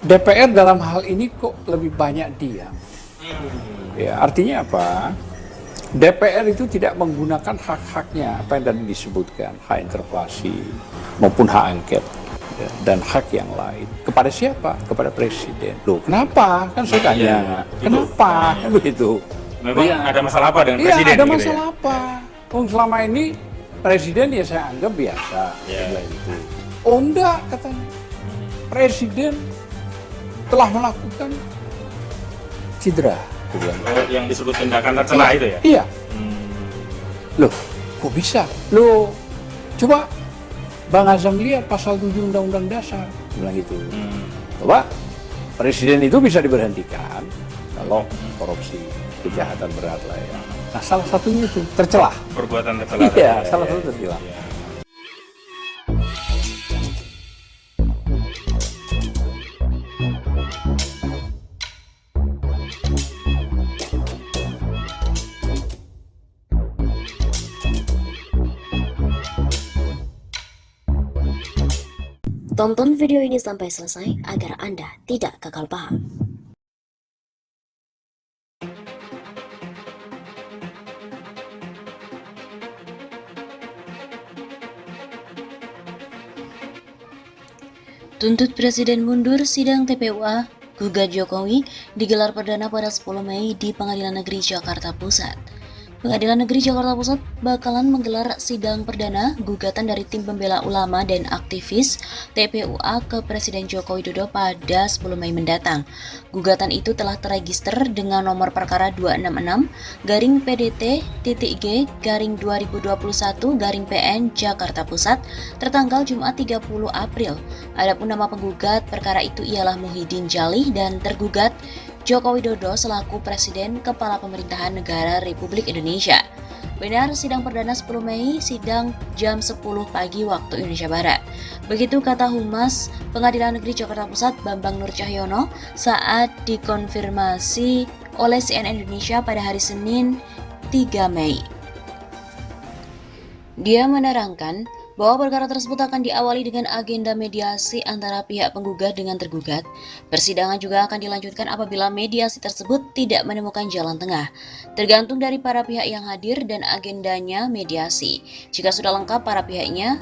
DPR dalam hal ini kok lebih banyak diam. Ya, artinya apa? DPR itu tidak menggunakan hak-haknya, apa yang tadi disebutkan, hak interpelasi maupun hak angket, ya, dan hak yang lain. Kepada siapa? Kepada presiden. Loh, kenapa? Kan saya tanya, kenapa? Kan begitu. Memang Ya, ada masalah apa dengan iya, presiden? ada gitu masalah ya? apa? Selama ini presiden ya saya anggap biasa. Ya. Itu. Oh enggak, katanya. Presiden telah melakukan cedera. Oh, yang disebut tindakan tercela itu ya? Iya. Loh, kok bisa? Loh, coba Bang Azam lihat pasal 7 Undang-Undang Dasar. Bilang gitu. Coba, presiden itu bisa diberhentikan kalau korupsi, kejahatan berat lah ya. Nah, salah satunya itu tercelah. Perbuatan tercela. Iya, salah satu tercelah. Ya. Tonton video ini sampai selesai agar Anda tidak gagal paham. Tuntut Presiden mundur sidang TPUA, gugat Jokowi digelar perdana pada 10 Mei di Pengadilan Negeri Jakarta Pusat. Pengadilan Negeri Jakarta Pusat bakalan menggelar sidang perdana gugatan dari tim pembela ulama dan aktivis TPUA ke Presiden Joko Widodo pada 10 Mei mendatang. Gugatan itu telah terregister dengan nomor perkara 266-PDT-G-2021-PN Jakarta Pusat tertanggal Jumat 30 April. Adapun nama penggugat perkara itu ialah Muhyiddin Jalih dan tergugat Joko Widodo selaku Presiden Kepala Pemerintahan Negara Republik Indonesia. Benar, sidang perdana 10 Mei, sidang jam 10 pagi waktu Indonesia Barat. Begitu kata Humas Pengadilan Negeri Jakarta Pusat Bambang Nur Cahyono saat dikonfirmasi oleh CNN Indonesia pada hari Senin 3 Mei. Dia menerangkan bahwa perkara tersebut akan diawali dengan agenda mediasi antara pihak penggugat dengan tergugat. Persidangan juga akan dilanjutkan apabila mediasi tersebut tidak menemukan jalan tengah, tergantung dari para pihak yang hadir dan agendanya mediasi. Jika sudah lengkap para pihaknya,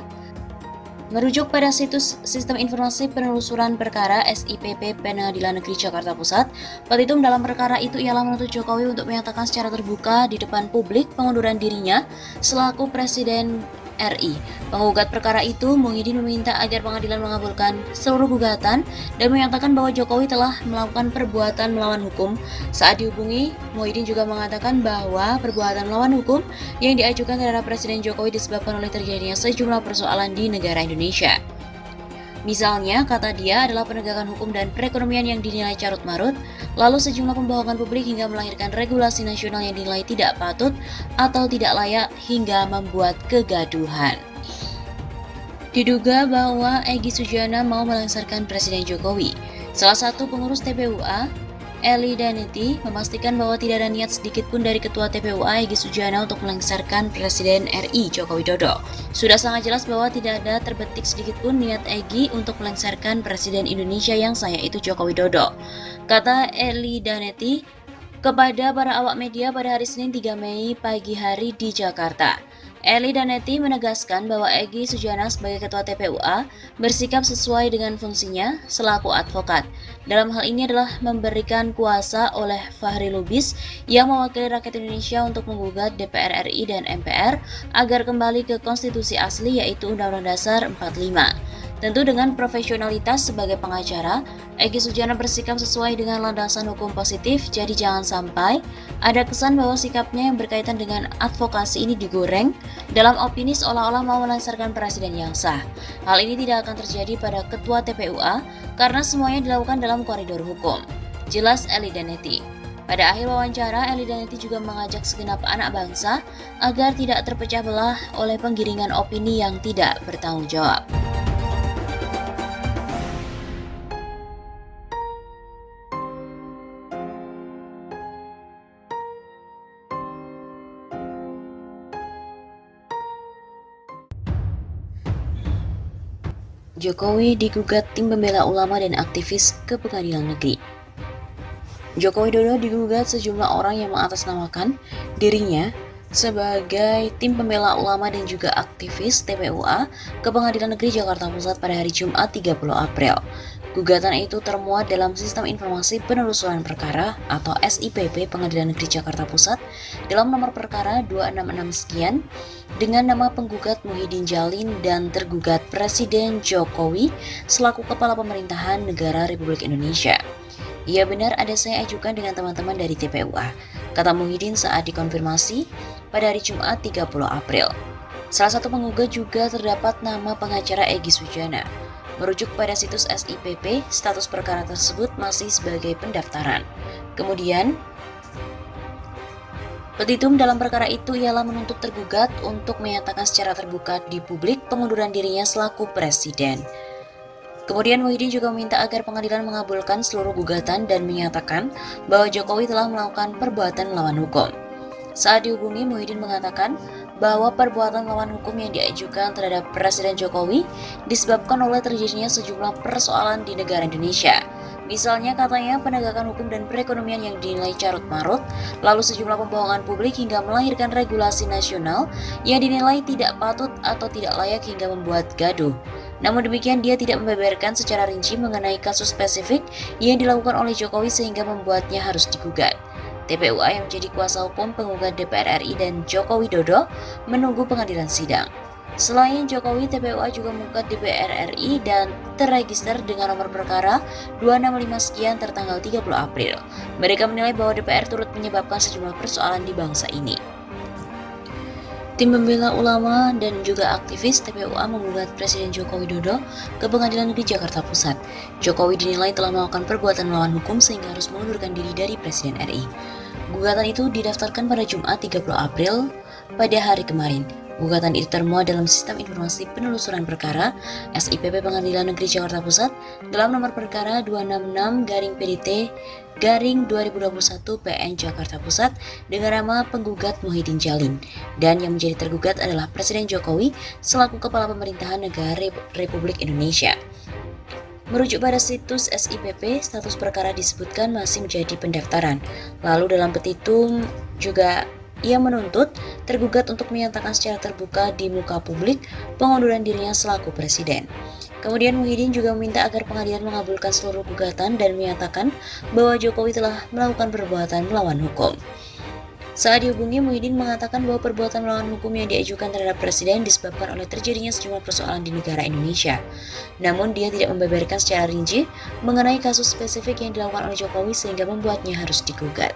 merujuk pada situs Sistem Informasi Penelusuran Perkara SIPP Pengadilan Negeri Jakarta Pusat, petitum dalam perkara itu ialah menuntut Jokowi untuk menyatakan secara terbuka di depan publik pengunduran dirinya selaku Presiden RI. Penggugat perkara itu, Muhyiddin meminta agar pengadilan mengabulkan seluruh gugatan dan menyatakan bahwa Jokowi telah melakukan perbuatan melawan hukum. Saat dihubungi, Muhyiddin juga mengatakan bahwa perbuatan melawan hukum yang diajukan terhadap Presiden Jokowi disebabkan oleh terjadinya sejumlah persoalan di negara Indonesia. Misalnya, kata dia, adalah penegakan hukum dan perekonomian yang dinilai carut-marut, lalu sejumlah pembohongan publik hingga melahirkan regulasi nasional yang dinilai tidak patut atau tidak layak hingga membuat kegaduhan. Diduga bahwa Egy Sujana mau melengsarkan Presiden Jokowi. Salah satu pengurus TPUA, Eli Daneti, memastikan bahwa tidak ada niat sedikit pun dari Ketua TPUA Egy Sujana untuk melengsarkan Presiden RI Joko Widodo. Sudah sangat jelas bahwa tidak ada terbetik sedikit pun niat Egy untuk melengsarkan Presiden Indonesia yang saya itu Joko Widodo, kata Eli Daneti kepada para awak media pada hari Senin 3 Mei pagi hari di Jakarta. Eli Daneti menegaskan bahwa Egy Sujana sebagai Ketua TPUA bersikap sesuai dengan fungsinya selaku advokat. Dalam hal ini adalah memberikan kuasa oleh Fahri Lubis yang mewakili rakyat Indonesia untuk menggugat DPR RI dan MPR agar kembali ke konstitusi asli yaitu Undang-Undang Dasar 45. Tentu dengan profesionalitas sebagai pengacara, Egy Sujana bersikap sesuai dengan landasan hukum positif, jadi jangan sampai ada kesan bahwa sikapnya yang berkaitan dengan advokasi ini digoreng dalam opini seolah-olah mau melengsarkan presiden yang sah. Hal ini tidak akan terjadi pada Ketua TPUA karena semuanya dilakukan dalam koridor hukum. Jelas Eli Daneti. Pada akhir wawancara, Eli Daneti juga mengajak segenap anak bangsa agar tidak terpecah belah oleh penggiringan opini yang tidak bertanggung jawab. Jokowi digugat tim pembela ulama dan aktivis ke pengadilan negeri. Joko Widodo digugat sejumlah orang yang mengatasnamakan dirinya sebagai tim pembela ulama dan juga aktivis TPUA ke Pengadilan Negeri Jakarta Pusat pada hari Jumat 30 April. Gugatan itu termuat dalam Sistem Informasi Penelusuran Perkara atau SIPP Pengadilan Negeri Jakarta Pusat dalam nomor perkara 266 dengan nama penggugat Muhyiddin Jalin dan tergugat Presiden Jokowi selaku Kepala Pemerintahan Negara Republik Indonesia. "Iya benar, ada saya ajukan dengan teman-teman dari TPUA," kata Muhyiddin saat dikonfirmasi pada hari Jumat 30 April. Salah satu penggugat juga terdapat nama pengacara Egy Sujana. Merujuk pada situs SIPP, status perkara tersebut masih sebagai pendaftaran. Kemudian, petitum dalam perkara itu ialah menuntut tergugat untuk menyatakan secara terbuka di publik pengunduran dirinya selaku presiden. Kemudian Muhyiddin juga meminta agar pengadilan mengabulkan seluruh gugatan dan menyatakan bahwa Jokowi telah melakukan perbuatan melawan hukum. Saat dihubungi, Muhyiddin mengatakan bahwa perbuatan melawan hukum yang diajukan terhadap Presiden Jokowi disebabkan oleh terjadinya sejumlah persoalan di negara Indonesia. Misalnya, katanya, penegakan hukum dan perekonomian yang dinilai carut-marut, lalu sejumlah pembohongan publik hingga melahirkan regulasi nasional yang dinilai tidak patut atau tidak layak hingga membuat gaduh. Namun demikian, dia tidak membeberkan secara rinci mengenai kasus spesifik yang dilakukan oleh Jokowi sehingga membuatnya harus digugat. TPUA yang menjadi kuasa hukum penggugat DPR RI dan Joko Widodo menunggu pengadilan sidang. Selain Jokowi, TPUA juga menggugat DPR RI dan terregister dengan nomor perkara 265 sekian tertanggal 30 April. Mereka menilai bahwa DPR turut menyebabkan sejumlah persoalan di bangsa ini. Tim pembela ulama dan juga aktivis TPUA menggugat Presiden Joko Widodo ke Pengadilan Negeri Jakarta Pusat. Jokowi dinilai telah melakukan perbuatan melawan hukum sehingga harus mengundurkan diri dari Presiden RI. Gugatan itu didaftarkan pada Jumat 30 April pada hari kemarin. Gugatan itu termuat dalam Sistem Informasi Penelusuran Perkara SIPP Pengadilan Negeri Jakarta Pusat dalam nomor perkara 266-PDT-2021 PN Jakarta Pusat dengan nama penggugat Muhyiddin Jalin, dan yang menjadi tergugat adalah Presiden Jokowi selaku Kepala Pemerintahan Negara Republik Indonesia. Merujuk pada situs SIPP, status perkara disebutkan masih menjadi pendaftaran. Lalu dalam petitum juga ia menuntut tergugat untuk menyatakan secara terbuka di muka publik pengunduran dirinya selaku presiden. Kemudian Muhyiddin juga meminta agar pengadilan mengabulkan seluruh gugatan dan menyatakan bahwa Jokowi telah melakukan perbuatan melawan hukum. Saat dihubungi, Muhyiddin mengatakan bahwa perbuatan melawan hukum yang diajukan terhadap presiden disebabkan oleh terjadinya sejumlah persoalan di negara Indonesia. Namun dia tidak membeberkan secara rinci mengenai kasus spesifik yang dilakukan oleh Jokowi sehingga membuatnya harus digugat.